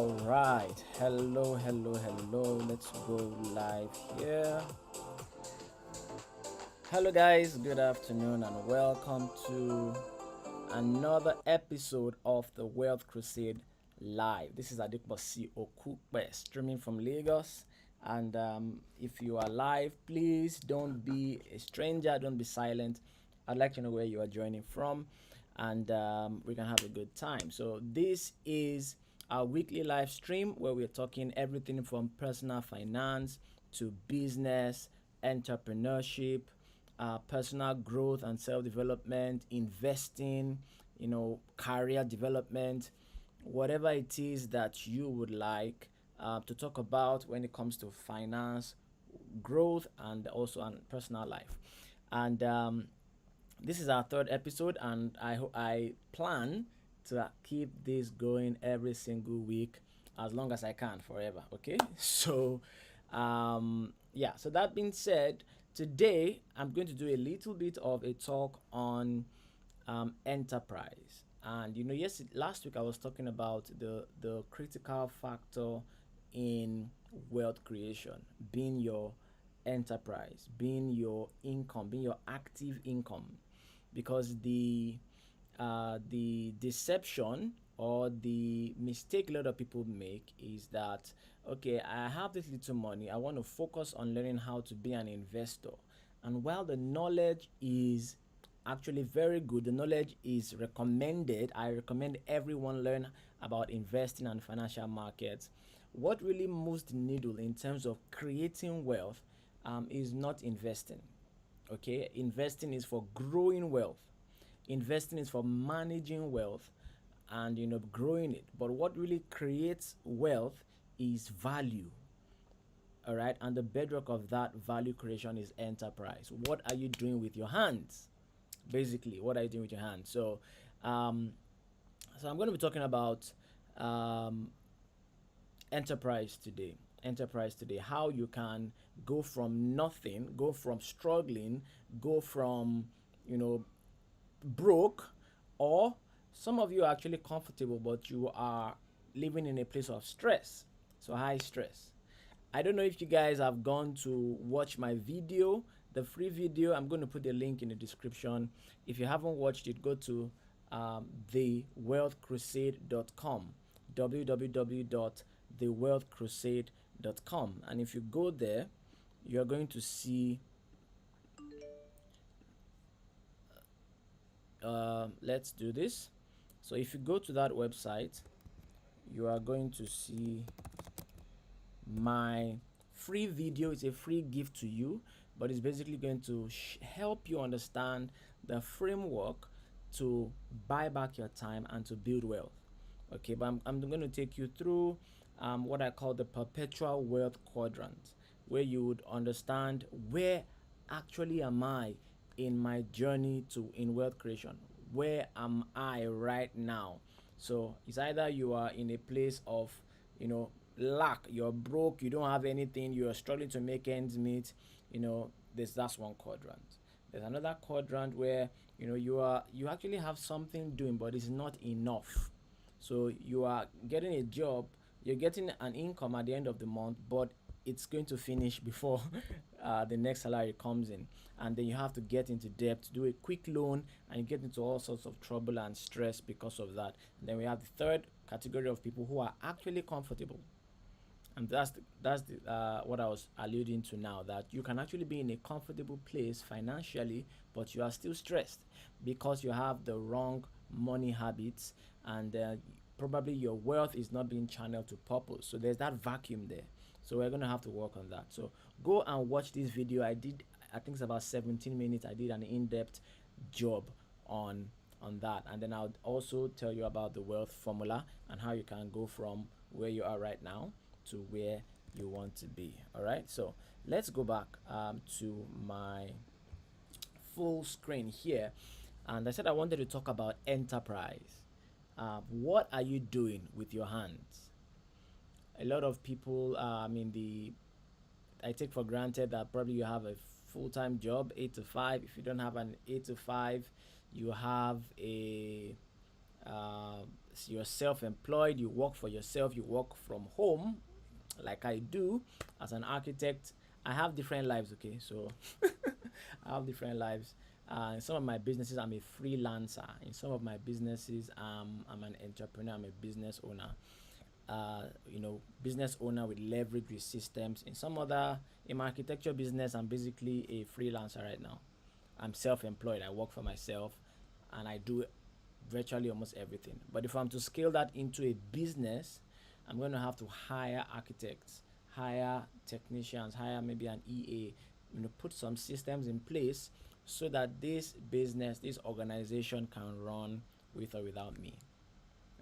All right. Hello, hello, hello. Let's go live here. Hello, guys. Good afternoon, and welcome to another episode of the Wealth Crusade Live. This is Adikbosi Okukpe streaming from Lagos. And if you are live, please don't be a stranger, don't be silent. I'd like to know where you are joining from, and we can have a good time. So, this is our weekly live stream where we're talking everything from personal finance to business, entrepreneurship, personal growth and self-development, investing, career development, whatever it is that you would like to talk about when it comes to finance, growth, and also on personal life. And this is our third episode, and I plan to keep this going every single week as long as I can, forever. Okay, so yeah. So that being said, today I'm going to do a little bit of a talk on enterprise. And yes, last week I was talking about the critical factor in wealth creation being your enterprise, being your income, being your active income, because the deception or the mistake a lot of people make is that, okay, I have this little money, I want to focus on learning how to be an investor. And while the knowledge is actually very good, the knowledge is recommended, I recommend everyone learn about investing and financial markets. What really moves the needle in terms of creating wealth is not investing. Okay, investing is for growing wealth. Investing is for managing wealth and growing it. But what really creates wealth is value. All right, and the bedrock of that value creation is enterprise. What are you doing with your hands? Basically, what are you doing with your hands? Um, so I'm going to be talking about um, enterprise today. Enterprise today, how you can go from nothing, go from struggling, go from you know broke, or some of you are actually comfortable but you are living in a place of stress, so high stress. I don't know if you guys have gone to watch my video, the free video. I'm going to put the link in the description. If you haven't watched it, go to thewealthcrusade.com, www.thewealthcrusade.com, and if you go there, you're going to see let's do this. So if you go to that website, you are going to see my free video. It's a free gift to you, but it's basically going to help you understand the framework to buy back your time and to build wealth. Okay, but I'm going to take you through what I call the perpetual wealth quadrant, where you would understand where actually am I in my journey to in wealth creation. Where am I right now? So it's either you are in a place of lack, you're broke, you don't have anything, you're struggling to make ends meet. That's one quadrant. There's another quadrant where you actually have something doing, but it's not enough. So you are getting a job, you're getting an income at the end of the month, but it's going to finish before the next salary comes in. And then you have to get into debt, do a quick loan, and you get into all sorts of trouble and stress because of that. And then we have the third category of people who are actually comfortable. And what I was alluding to now, that you can actually be in a comfortable place financially, but you are still stressed because you have the wrong money habits, and probably your wealth is not being channeled to purpose. So there's that vacuum there. So we're going to have to work on that. So go and watch this video. I think it's about 17 minutes. I did an in-depth job on that, and then I'll also tell you about the wealth formula and how you can go from where you are right now to where you want to be. All right, so let's go back to my full screen here, and I said I wanted to talk about enterprise. What are you doing with your hands? A lot of people, I take for granted that probably you have a full-time job, 8 to 5. If you don't have an 8 to 5, you have a you're self-employed, you work for yourself, you work from home, like I do as an architect. I have different lives, okay? So I have different lives. In some of my businesses, I'm a freelancer. In some of my businesses, I'm an entrepreneur, I'm a business owner. Business owner with leverage with systems. In my architecture business, I'm basically a freelancer right now. I'm self-employed. I work for myself, and I do virtually almost everything. But if I'm to scale that into a business, I'm going to have to hire architects, hire technicians, hire maybe an EA, put some systems in place so that this business, this organization can run with or without me.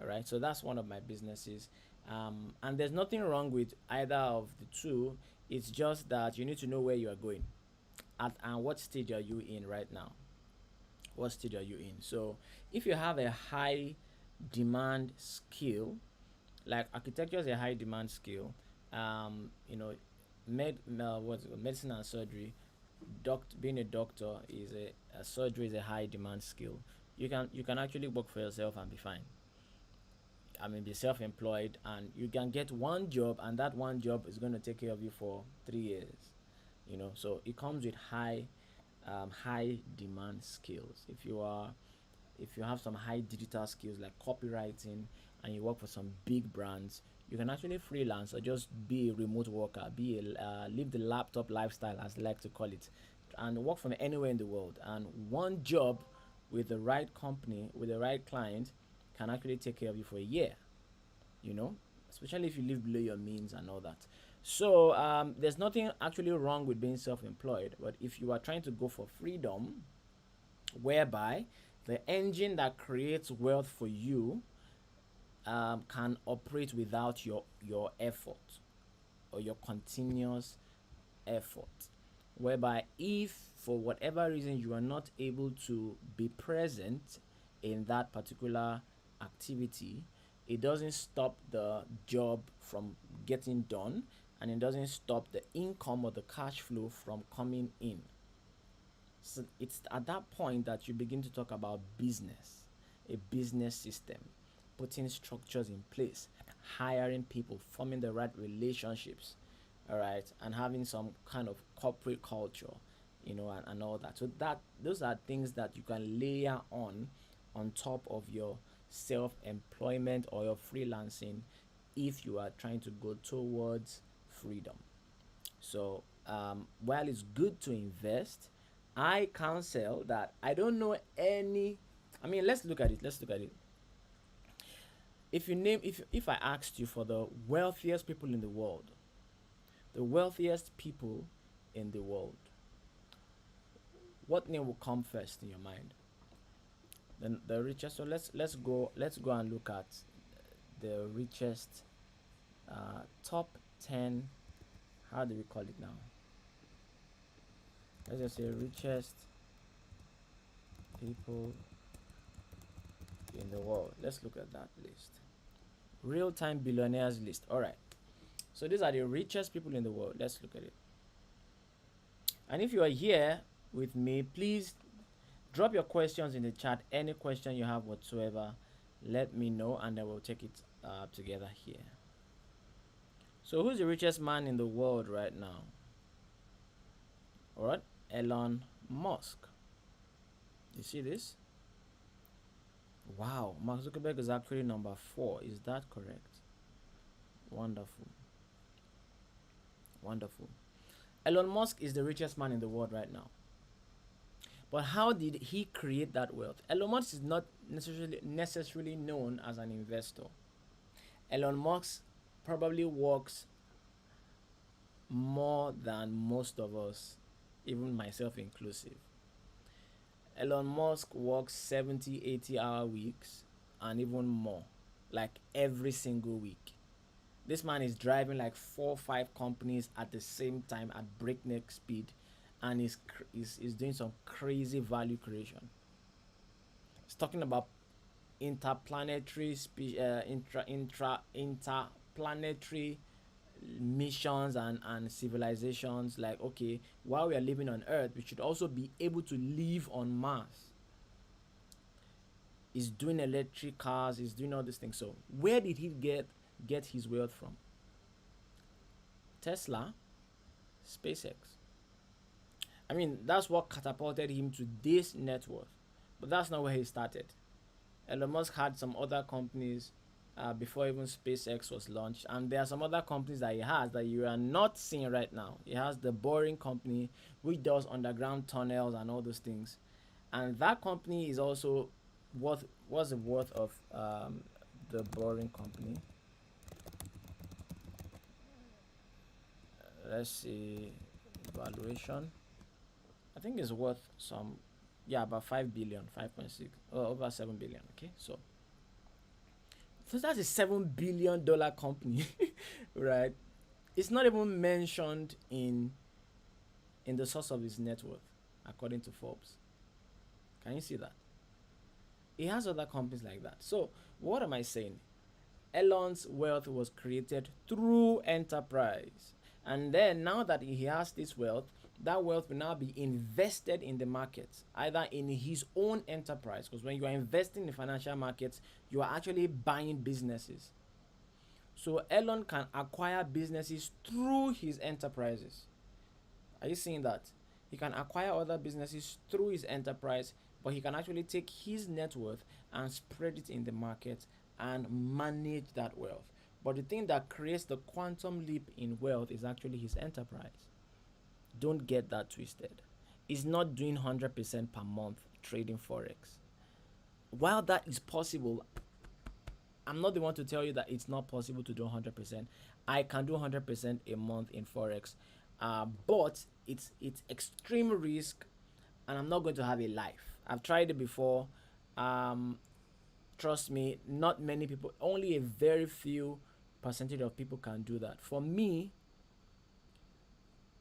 All right, so that's one of my businesses. And there's nothing wrong with either of the two. It's just that you need to know where you are going and what stage are you in right now. What stage are you in? So if you have a high demand skill, like architecture is a high demand skill, medicine and surgery, being a doctor is a surgery is a high demand skill. You can actually work for yourself and be fine. I mean, be self-employed, and you can get one job, and that one job is going to take care of you for 3 years. So it comes with high demand skills. If you have some high digital skills like copywriting, and you work for some big brands, you can actually freelance or just be a remote worker, live the laptop lifestyle, as they like to call it, and work from anywhere in the world. And one job with the right company, with the right client, can actually take care of you for a year. You know, especially if you live below your means and all that. So there's nothing actually wrong with being self-employed, but if you are trying to go for freedom, whereby the engine that creates wealth for you can operate without your effort or your continuous effort, whereby if for whatever reason you are not able to be present in that particular activity, it doesn't stop the job from getting done, and it doesn't stop the income or the cash flow from coming in. So it's at that point that you begin to talk about business, a business system, putting structures in place, hiring people, forming the right relationships, all right, and having some kind of corporate culture, and all that. So those are things that you can layer on top of your self-employment or your freelancing if you are trying to go towards freedom. So while it's good to invest, I counsel that I don't know any. I mean, let's look at it. If I asked you for the wealthiest people in the world, the wealthiest people in the world, what name will come first in your mind? The richest. So let's go and look at the richest top 10. How do we call it now? Let's just say richest people in the world. Let's look at that list. Real-time billionaires list. All right. So these are the richest people in the world. Let's look at it. And if you are here with me, please drop your questions in the chat. Any question you have whatsoever, let me know, and then we'll take it together here. So who's the richest man in the world right now? All right, Elon Musk. You see this? Wow, Mark Zuckerberg is actually number 4. Is that correct? Wonderful. Elon Musk is the richest man in the world right now. But how did he create that wealth? Elon Musk is not necessarily known as an investor. Elon Musk probably works more than most of us, even myself inclusive. Elon Musk works 70, 80-hour weeks and even more, like every single week. This man is driving like 4 or 5 companies at the same time at breakneck speed, and is doing some crazy value creation. He's talking about interplanetary interplanetary missions and civilizations. Like, okay, while we are living on Earth, we should also be able to live on Mars. He's doing electric cars. He's doing all these things. So where did he get his wealth from? Tesla, SpaceX. I mean, that's what catapulted him to this net worth. But that's not where he started. Elon Musk had some other companies before even SpaceX was launched, and there are some other companies that he has that you are not seeing right now. He has the Boring Company, which does underground tunnels and all those things, and that company is also worth. What's the worth of the Boring Company? Let's see, valuation. I think it's worth some, yeah, about 5 billion, 5.6, or over 7 billion. Okay, so that's a $7 billion company, right? It's not even mentioned in the source of his net worth, according to Forbes. Can you see that? He has other companies like that. So what am I saying? Elon's wealth was created through enterprise. And then now that he has this wealth, that wealth will now be invested in the markets, either in his own enterprise. Because when you are investing in financial markets, you are actually buying businesses. So Elon can acquire businesses through his enterprises. Are you seeing that? He can acquire other businesses through his enterprise, but he can actually take his net worth and spread it in the market and manage that wealth. But the thing that creates the quantum leap in wealth is actually his enterprise. Don't get that twisted. He's not doing 100% per month trading forex. While that is possible, I'm not the one to tell you that it's not possible to do 100%. I can do 100% a month in forex, but it's extreme risk, and I'm not going to have a life. I've tried it before. Trust me, not many people, only a very few percentage of people can do that. For me,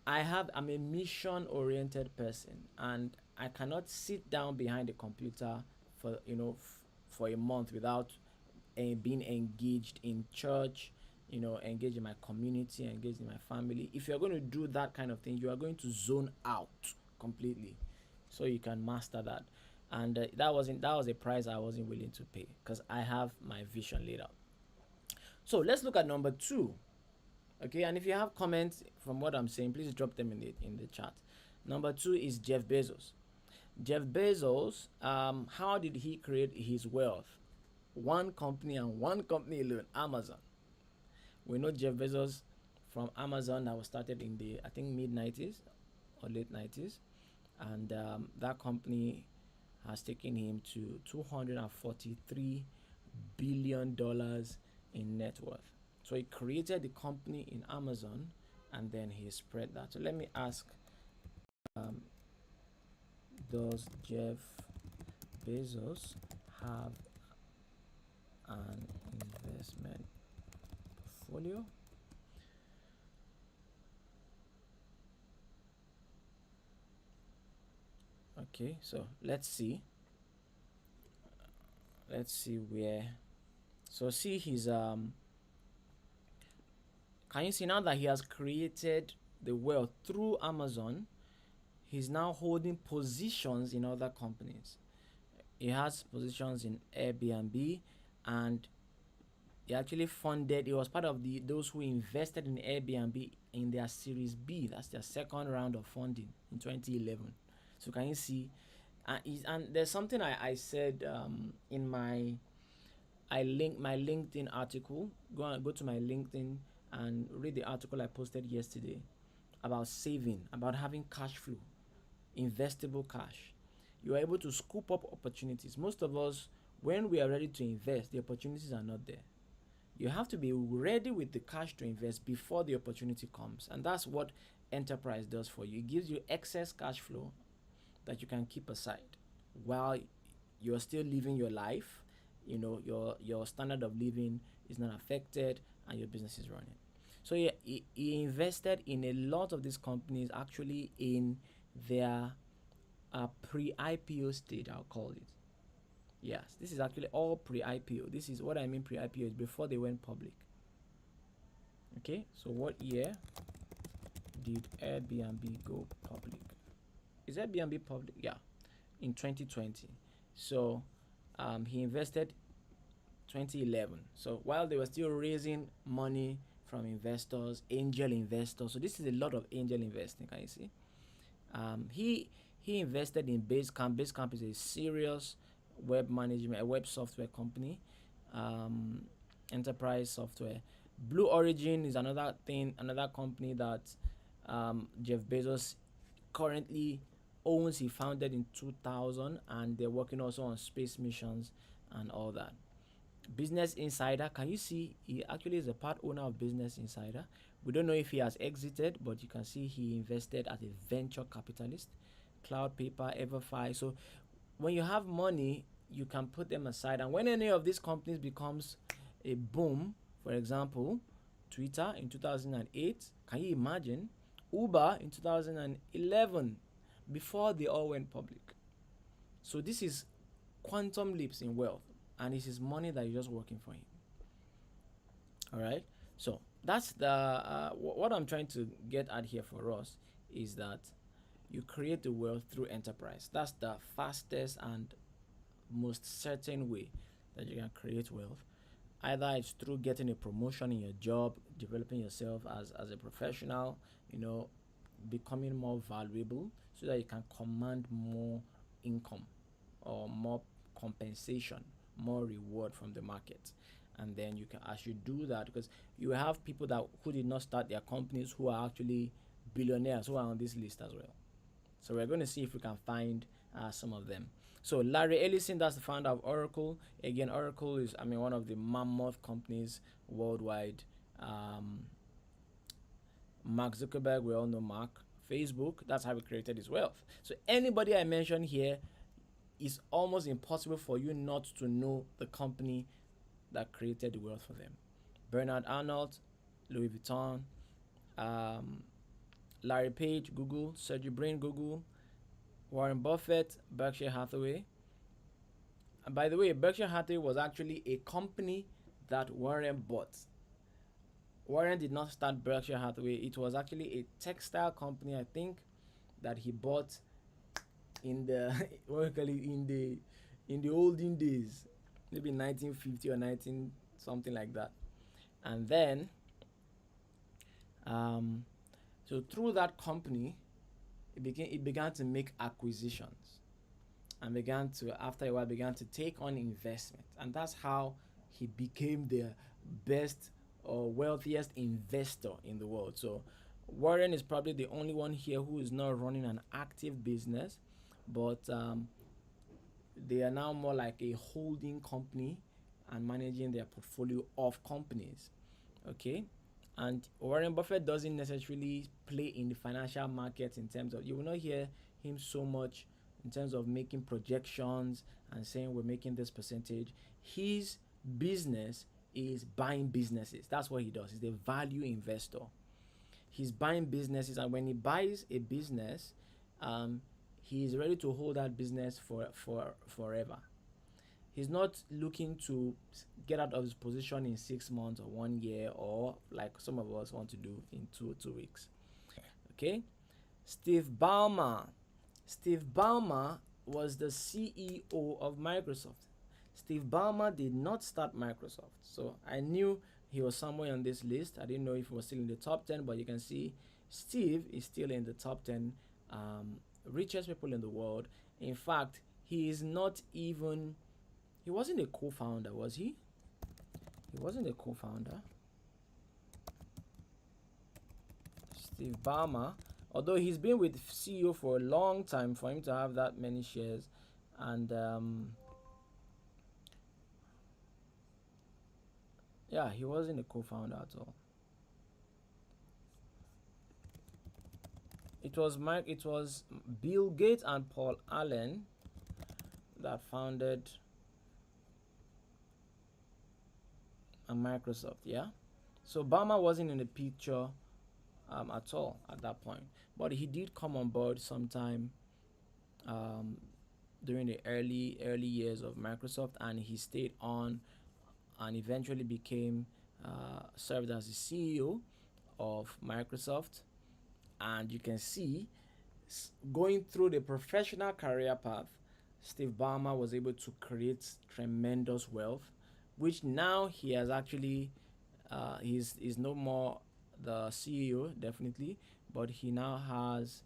I'm a mission oriented person, and I cannot sit down behind a computer for for a month without being engaged in church, engaged in my community, engaged in my family. If you're going to do that kind of thing, you are going to zone out completely, so you can master that. And that was a price I wasn't willing to pay, because I have my vision laid out. So let's look at number 2. Okay, and if you have comments from what I'm saying, please drop them in the chat. Number 2 is Jeff Bezos. Jeff Bezos, how did he create his wealth? One company, and one company alone, Amazon. We know Jeff Bezos from Amazon, that was started in the, I think, mid 90s or late 90s, and that company has taken him to $243 billion in net worth. So he created the company in Amazon, and then he spread that. So let me ask, does Jeff Bezos have an investment portfolio? Okay, so let's see where. So see his can you see now that he has created the wealth through Amazon, he's now holding positions in other companies. He has positions in Airbnb, and he actually funded, he was part of those who invested in Airbnb in their Series B. That's their second round of funding in 2011. So can you see? And there's something I said in my LinkedIn article. Go to my LinkedIn and read the article I posted yesterday about saving, about having cash flow, investable cash. You are able to scoop up opportunities. Most of us, when we are ready to invest, the opportunities are not there. You have to be ready with the cash to invest before the opportunity comes, and that's what enterprise does for you. It gives you excess cash flow that you can keep aside while you're still living your life. Your standard of living is not affected, and your business is running. So he invested in a lot of these companies, actually in their pre-IPO stage, I'll call it. Yes, this is actually all pre-IPO. This is what I mean pre-IPO is before they went public. Okay, so what year did Airbnb go public? Is Airbnb public? Yeah, in 2020. So He invested 2011. So while they were still raising money from investors, angel investors. So this is a lot of angel investing. Can you see? He invested in Basecamp. Basecamp is a serious web management, a web software company, um, enterprise software. Blue Origin is another thing, another company that Jeff Bezos currently owns. He founded in 2000, and they're working also on space missions and all that. Business Insider, can you see he actually is a part owner of Business Insider? We don't know if he has exited, but you can see he invested as a venture capitalist. Cloud Paper, Everfi. So when you have money, you can put them aside, and when any of these companies becomes a boom, for example, Twitter in 2008, can you imagine? Uber in 2011, before they all went public. So this is quantum leaps in wealth, and it's his money that is just working for him. All right. So that's the what I'm trying to get at here for us is that you create the wealth through enterprise. That's the fastest and most certain way that you can create wealth. Either it's through getting a promotion in your job, developing yourself as a professional, you know, becoming more valuable so that you can command more income or more compensation, more reward from the market. And then you can, as you do that, because you have people that who did not start their companies who are actually billionaires who are on this list as well. So we're going to see if we can find some of them. So Larry Ellison, that's the founder of Oracle. Again, Oracle is, I mean, one of the mammoth companies worldwide. Mark Zuckerberg, we all know Mark. Facebook, that's how he created his wealth. So anybody I mentioned here, it's almost impossible for you not to know the company that created the wealth for them. Bernard Arnault, Louis Vuitton, Larry Page, Google, Sergey Brin, Google, Warren Buffett, Berkshire Hathaway. And by the way, Berkshire Hathaway was actually a company that Warren bought. Warren did not start Berkshire Hathaway. It was actually a textile company, I think, that he bought in the in the olden days, maybe 1950 or 19 something like that. And then, so through that company, it began to make acquisitions, and began to, after a while, began to take on investment, and that's how he became the best or wealthiest investor in the world. So Warren is probably the only one here who is not running an active business, but they are now more like a holding company and managing their portfolio of companies. Okay. And Warren Buffett doesn't necessarily play in the financial markets in terms of, you will not hear him so much in terms of making projections and saying we're making this percentage. His business is buying businesses. That's what he does. He's a value investor. He's buying businesses, and when he buys a business, he is ready to hold that business for forever. He's not looking to get out of his position in 6 months or 1 year, or like some of us want to do in two weeks. Okay. Steve Ballmer. Steve Ballmer was the CEO of Microsoft. Steve Ballmer did not start Microsoft, so I knew he was somewhere on this list. I didn't know if he was still in the top 10, but you can see Steve is still in the top 10 richest people in the world. In fact, he is not even, he wasn't a co-founder, was he? He wasn't a co-founder. Steve Ballmer, although he's been with CEO for a long time for him to have that many shares, and yeah, he wasn't a co-founder at all. It was Bill Gates and Paul Allen that founded Microsoft. Yeah, so Ballmer wasn't in the picture at all at that point, but he did come on board sometime um, during the early years of Microsoft, and he stayed on and eventually became served as the CEO of Microsoft. And you can see going through the professional career path, Steve Ballmer was able to create tremendous wealth, which now he has actually, he's no more the CEO, definitely, but he now has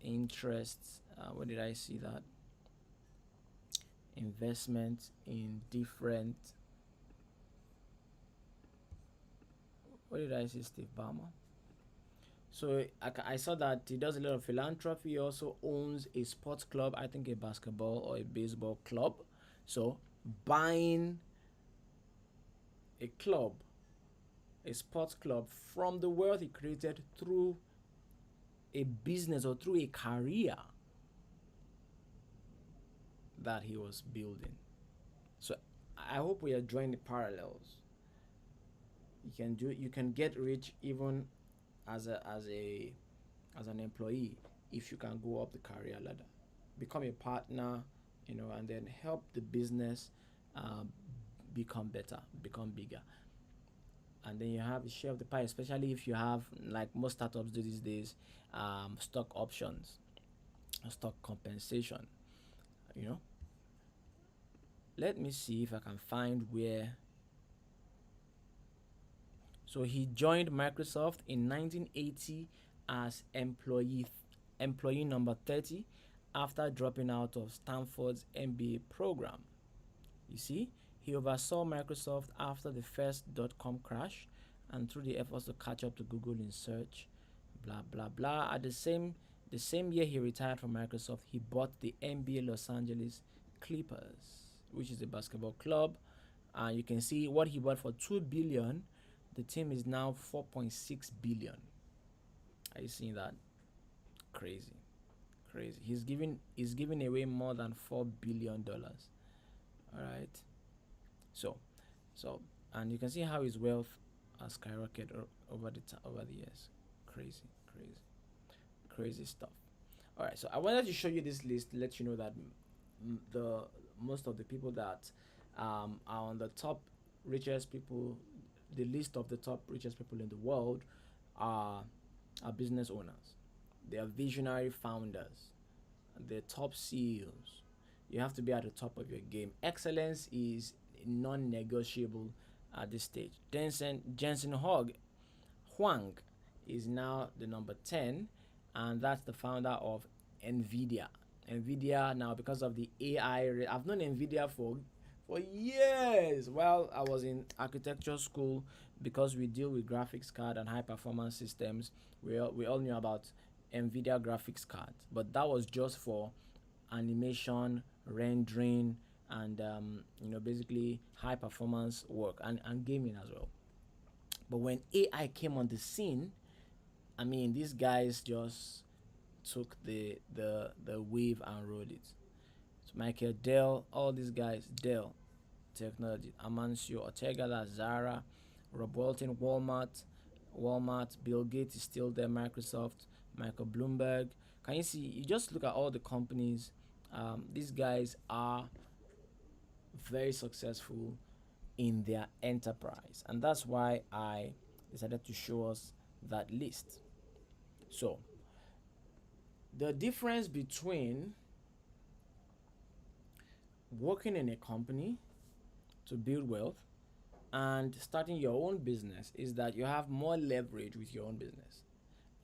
interests. Where did I see that? Investment in different. Where did I see Steve Ballmer? So I saw that he does a lot of philanthropy. He also owns a sports club, I think a basketball or a baseball club. So buying a club, a sports club from the wealth he created through a business or through a career that he was building. So I hope we are drawing the parallels. You can get rich even as an employee if you can go up the career ladder, become a partner, and then help the business um, become better, become bigger, and then you have a share of the pie. Especially if you have, like most startups do these days, stock options, stock compensation. You know, let me see if I can find where. So he joined Microsoft in 1980 as employee number 30 after dropping out of Stanford's MBA program. You see, he oversaw Microsoft after the first dot-com crash and through the efforts to catch up to Google in search, blah blah blah. At the same year he retired from Microsoft, he bought the NBA Los Angeles Clippers, which is a basketball club. You can see what he bought for 2 billion. The team is now 4.6 billion. Are you seeing that? Crazy, crazy. He's giving away more than $4 billion. All right. So, so, and you can see how his wealth has skyrocketed over the years. Crazy, crazy, crazy stuff. All right. So I wanted to show you this list to let you know that the most of the people that are on the top richest people, the list of the top richest people in the world are are business owners. They are visionary founders. They're top CEOs. You have to be at the top of your game. Excellence is non-negotiable at this stage. Jensen Huang is now the number 10, and that's the founder of Nvidia. Nvidia now, because of the AI, I've known Nvidia for years. Well, I was in architecture school because we deal with graphics card and high performance systems. We all knew about Nvidia graphics cards, but that was just for animation, rendering, and basically high performance work and gaming as well. But when AI came on the scene, I mean, these guys just took the wave and rode it. So Michael Dell, all these guys, Dell Technology, Amancio Ortega, that's Zara, Rob Walton, Walmart, Bill Gates is still there, Microsoft, Michael Bloomberg. Can you see? You just look at all the companies. These guys are very successful in their enterprise, and that's why I decided to show us that list. So, the difference between working in a company to build wealth and starting your own business is that you have more leverage with your own business.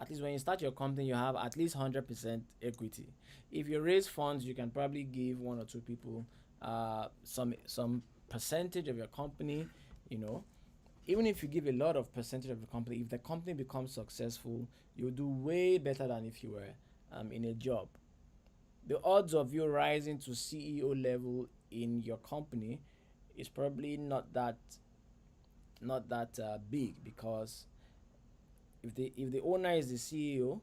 At least when you start your company, you have at least 100% equity. If you raise funds, you can probably give one or two people some percentage of your company. You know, even if you give a lot of percentage of the company, if the company becomes successful, you'll do way better than if you were in a job. The odds of you rising to CEO level in your company is probably not that big, because if the owner is the CEO,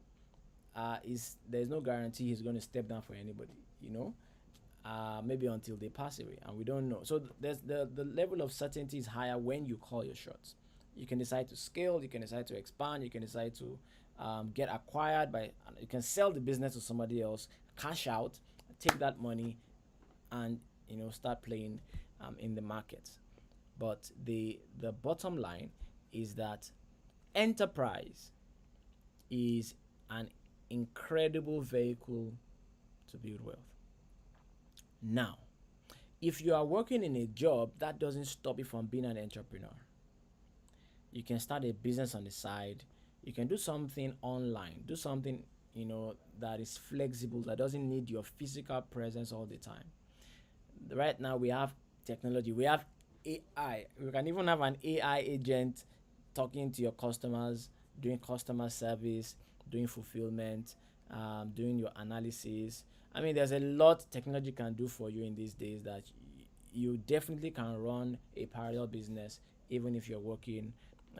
is there's no guarantee he's going to step down for anybody. Maybe until they pass away, and we don't know. So there's the level of certainty is higher when you call your shots. You can decide to scale, you can decide to expand, you can decide to get acquired by, you can sell the business to somebody else, cash out, take that money, and start playing in the markets. But the bottom line is that enterprise is an incredible vehicle to build wealth. Now, if you are working in a job, that doesn't stop you from being an entrepreneur. You can start a business on the side. You can do something online. Do something, that is flexible, that doesn't need your physical presence all the time. Right now we have technology. We have AI. We can even have an AI agent talking to your customers, doing customer service, doing fulfillment, doing your analysis. I mean, there's a lot technology can do for you in these days that you definitely can run a parallel business even if you're working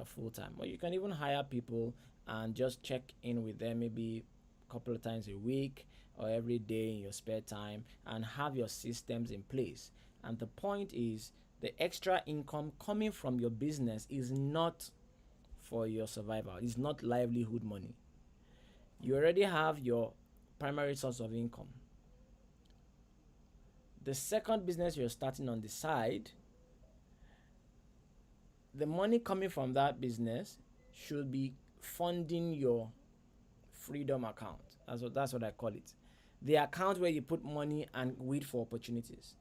full time. Or you can even hire people and just check in with them maybe a couple of times a week or every day in your spare time and have your systems in place. And the point is, the extra income coming from your business is not for your survival, it's not livelihood money. You already have your primary source of income. The second business you're starting on the side, the money coming from that business should be funding your freedom account. That's what I call it. The account where you put money and wait for opportunities.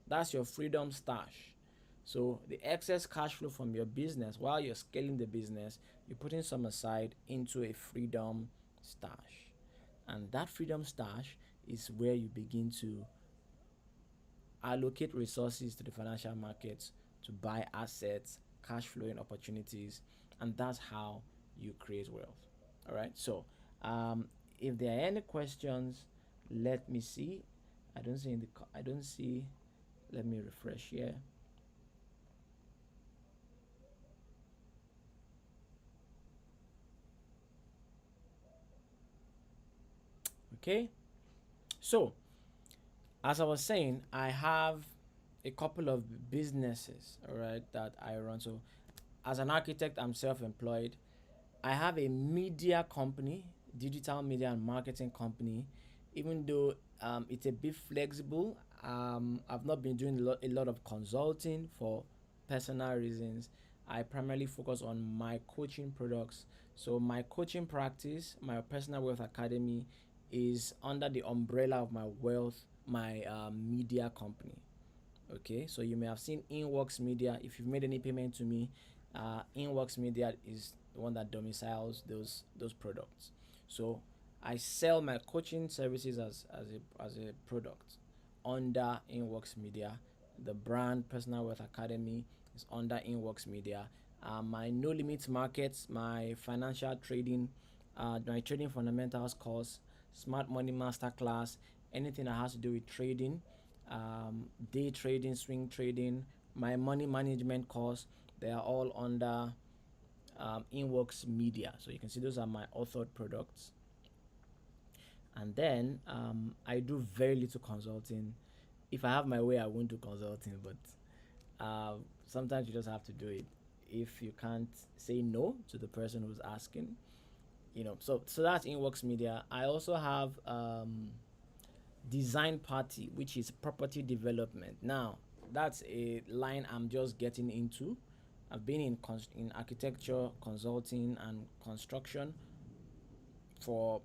That's your freedom stash. So the excess cash flow from your business, while you're scaling the business, you're putting some aside into a freedom stash. And that freedom stash is where you begin to allocate resources to the financial markets to buy assets, cash flowing opportunities, and that's how you create wealth. All right. So, if there are any questions, let me see. I don't see. Let me refresh here. Okay. So, as I was saying, I have a couple of businesses, all right, that I run. So, as an architect, I'm self-employed. I have a media company, digital media and marketing company. Even though it's a bit flexible, I've not been doing a lot of consulting for personal reasons. I primarily focus on my coaching products. So my coaching practice, my personal wealth academy, is under the umbrella of my media company. Okay, so you may have seen Inworks Media. If you've made any payment to me, Inworks Media is the one that domiciles those products. So I sell my coaching services as a product under Inworks Media. The brand Personal Wealth Academy is under Inworks Media. My No Limits Markets, my financial trading, my trading fundamentals course, Smart Money Masterclass, anything that has to do with trading, day trading, swing trading, my money management course, they are all under Inworks Media. So you can see those are my authored products. And then I do very little consulting. If I have my way, I won't do consulting, but sometimes you just have to do it. If you can't say no to the person who's asking, so that's Inworks Media. I also have Design Party, which is property development. Now, that's a line I'm just getting into. I've been in architecture, consulting, and construction for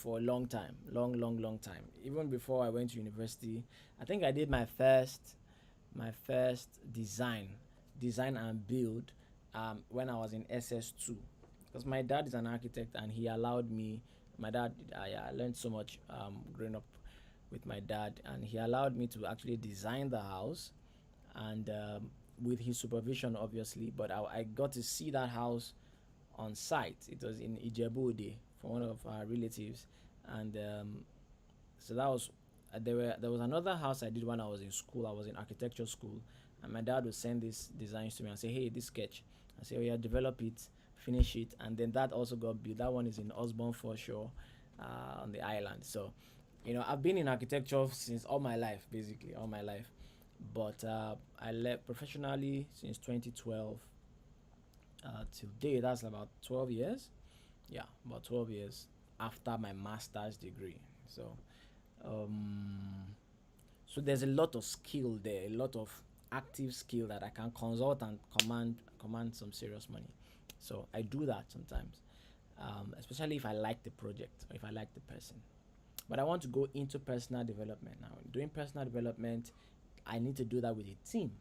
a long time, long time. Even before I went to university, I think I did my first design and build when I was in SS2, because my dad is an architect and he allowed me. My dad, I learned so much growing up with my dad, and he allowed me to actually design the house, and with his supervision, obviously. But I got to see that house on site. It was in Ijebu for one of our relatives, and so that was there was another house I did when I was in school. I was in architecture school, and my dad would send these designs to me and say, "Hey, this sketch." I say, "Oh yeah, develop it, finish it," and then that also got built. That one is in Osborne Foreshore, on the island. So, I've been in architecture since all my life, basically all my life. But I left professionally since 2012 till date. That's about 12 years. Yeah, about 12 years after my master's degree. So, um, so there's a lot of skill there, a lot of active skill that I can consult and command some serious money. So I do that sometimes, especially if I like the project or if I like the person. But I want to go into personal development now. Doing personal development, I need to do that with a team.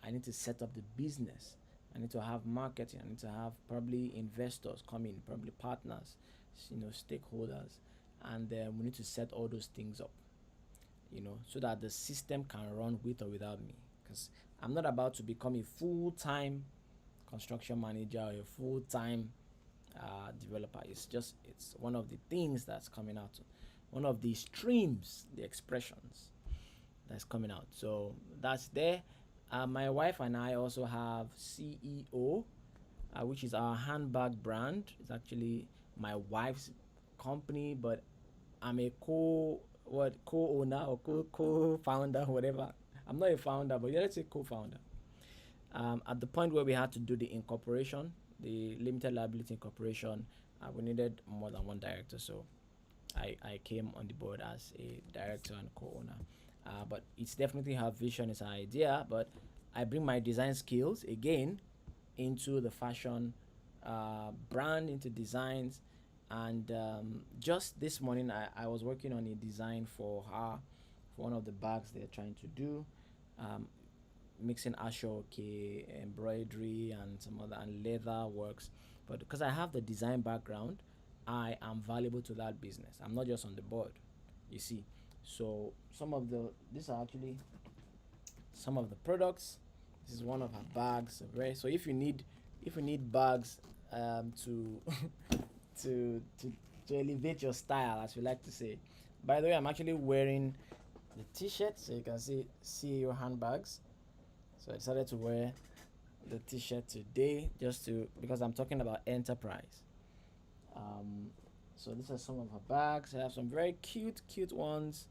I need to set up the business. I need to have marketing. I need to have probably investors come in, probably partners, stakeholders, and we need to set all those things up, so that the system can run with or without me. Because I'm not about to become a full-time construction manager or a full-time developer. It's one of the things that's coming out, one of the streams, the expressions that's coming out. So that's there. My wife and I also have CEO, which is our handbag brand. It's actually my wife's company, but I'm a co-owner or co-founder, whatever. I'm not a founder, but yeah, let's say co-founder. At the point where we had to do the incorporation, the limited liability incorporation, we needed more than one director, so I came on the board as a director and co-owner. But it's definitely her vision, it's her idea, but I bring my design skills again into the fashion brand, into designs. And just this morning, I was working on a design for her, for one of the bags they're trying to do. Um, Mixing ashoke, embroidery, and some other and leather works. But because I have the design background, I am valuable to that business. I'm not just on the board, you see. So these are actually some of the products. This is one of her bags. So if you need bags to to elevate your style, as we like to say. By the way, I'm actually wearing the t-shirt, so you can see CEO handbags. So I decided to wear the t-shirt today because I'm talking about enterprise. Um, so these are some of her bags. I have some very cute ones.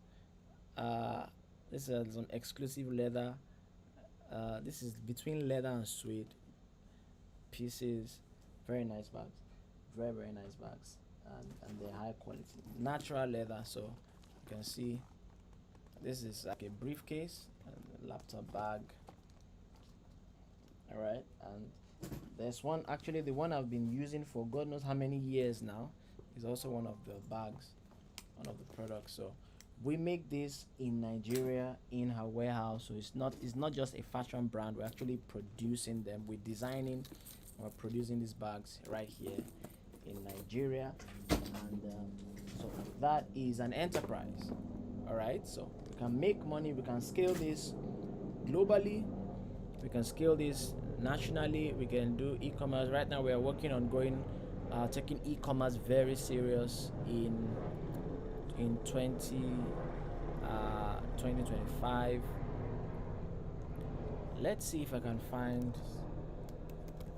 Uh, this is some exclusive leather. This is between leather and suede pieces. Very nice bags. Very nice bags, and they're high quality, natural leather. So you can see this is like a briefcase, and a laptop bag. All right, and there's one, actually the one I've been using for God knows how many years now, is also one of the bags, one of the products. So we make this in Nigeria in her warehouse. So it's not just a fashion brand. We're actually producing them. We're producing these bags right here in Nigeria, and so that is an enterprise. All right, so we can make money. We can scale this globally. We can scale this nationally. We can do e-commerce. Right now, we are working on taking e-commerce very serious in 2025. Let's see if I can find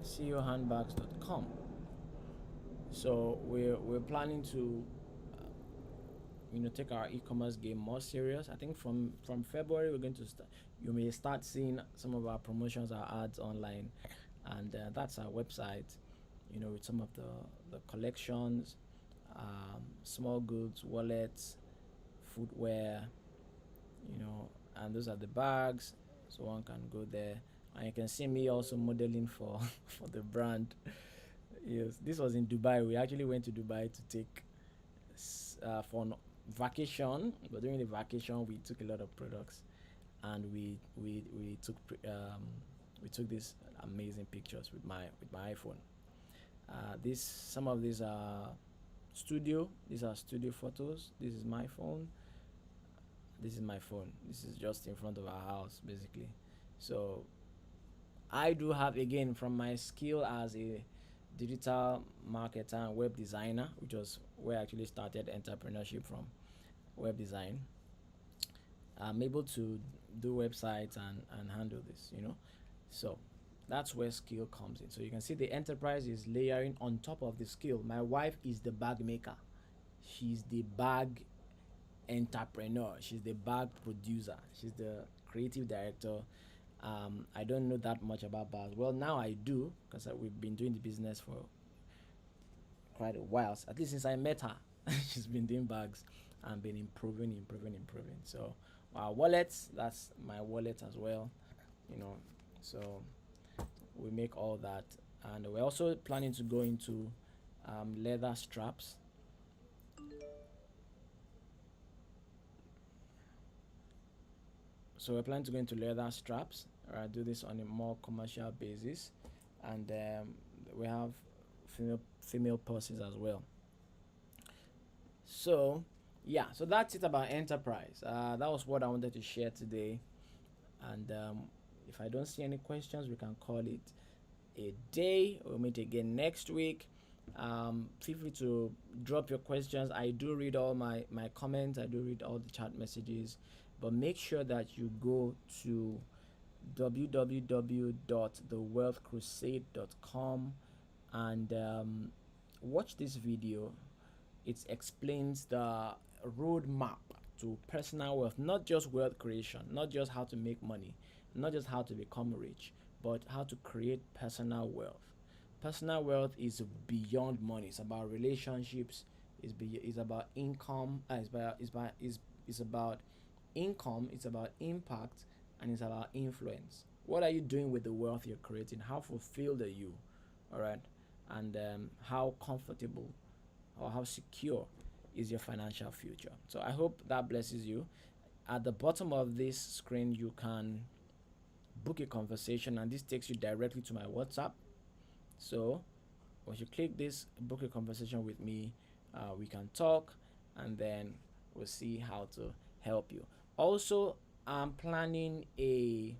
ceohandbags.com. So we're planning to take our e-commerce game more serious. I think from February we're going to start. You may start seeing some of our promotions, our ads online, and that's our website. With some of the collections, small goods, wallets, footwear, and those are the bags. So one can go there, and you can see me also modeling for for the brand. Yes, this was in Dubai. We actually went to Dubai to take for vacation. But during the vacation, we took a lot of products, and we took these amazing pictures with my iPhone. This Some of these are studio. These are studio photos. This is my phone. This is my phone. This is just in front of our house, basically. So I do have, again, from my skill as a digital marketer and web designer, which was where I actually started entrepreneurship from, web design. I'm able to do websites and handle this. So that's where skill comes in. So you can see the enterprise is layering on top of the skill. My wife is the bag maker. She's the bag entrepreneur. She's the bag producer. She's the creative director. I don't know that much about bags. Well, now I do, because we've been doing the business for quite a while. At least since I met her, she's been doing bags and been improving. So our wallets, that's my wallet as well. So we make all that, and we're also planning to go into leather straps. So we're planning to go into leather straps. Do this on a more commercial basis, and we have female purses as well. So yeah, so that's it about enterprise. That was what I wanted to share today, and if I don't see any questions, we can call it a day. We'll meet again next week. Feel free to drop your questions. I do read all my comments. I do read all the chat messages, but make sure that you go to www.thewealthcrusade.com and watch this video. It explains the roadmap to personal wealth, not just wealth creation, not just how to make money, not just how to become rich, but how to create personal wealth. Personal wealth is beyond money. It's about relationships. It's about income. It's about income. It's about impact, and it's about influence. What are you doing with the wealth you're creating? How fulfilled are you? All right, and how comfortable or how secure is your financial future? So I hope that blesses you. At the bottom of this screen, you can book a conversation, and this takes you directly to my WhatsApp. So once you click this, book a conversation with me, we can talk, and then we'll see how to help you. Also, I'm planning a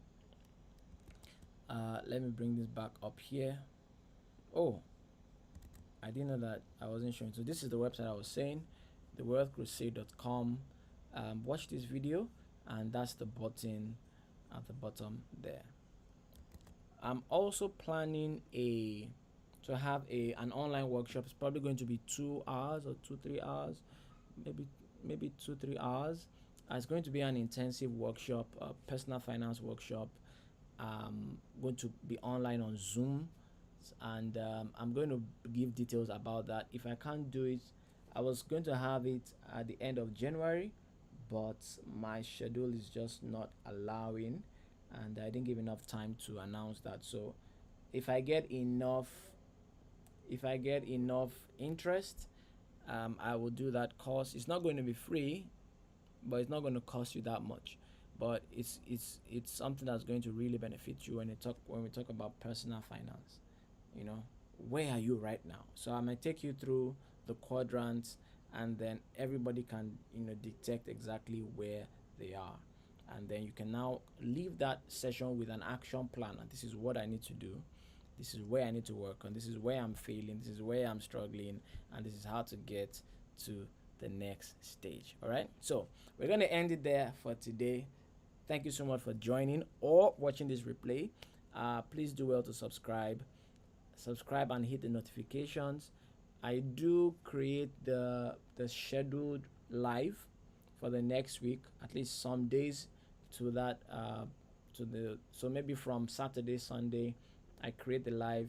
let me bring this back up here. Oh, I didn't know that. I wasn't showing. So this is the website I was saying, thewealthcrusade.com. Watch this video, and that's the button at the bottom there. I'm also planning to have an online workshop. It's probably going to be 2 hours or 2-3 hours, maybe 2-3 hours. It's going to be an intensive workshop, a personal finance workshop. Going to be online on Zoom, and I'm going to give details about that. If I can't do it, I was going to have it at the end of January, but my schedule is just not allowing, and I didn't give enough time to announce that. So if I get enough interest, I will do that course. It's not going to be free, but it's not going to cost you that much. But it's something that's going to really benefit you when we talk about personal finance. You know, where are you right now? So I might take you through the quadrants, and then everybody can detect exactly where they are, and then you can now leave that session with an action plan. And this is what I need to do. This is where I need to work on. This is where I'm failing. This is where I'm struggling, and this is how to get to the next stage. All right. So we're going to end it there for today. Thank you so much for joining or watching this replay. Please do well to subscribe and hit the notifications. I do create the scheduled live for the next week, at least some days to that so maybe from Saturday, Sunday, I create the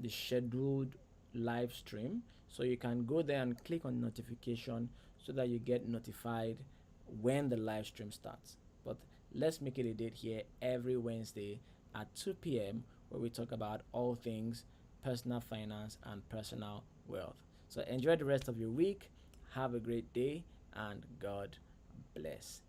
scheduled live stream. So you can go there and click on notification so that you get notified when the live stream starts. But let's make it a date here every Wednesday at 2 p.m. where we talk about all things personal finance and personal wealth. So enjoy the rest of your week. Have a great day, and God bless.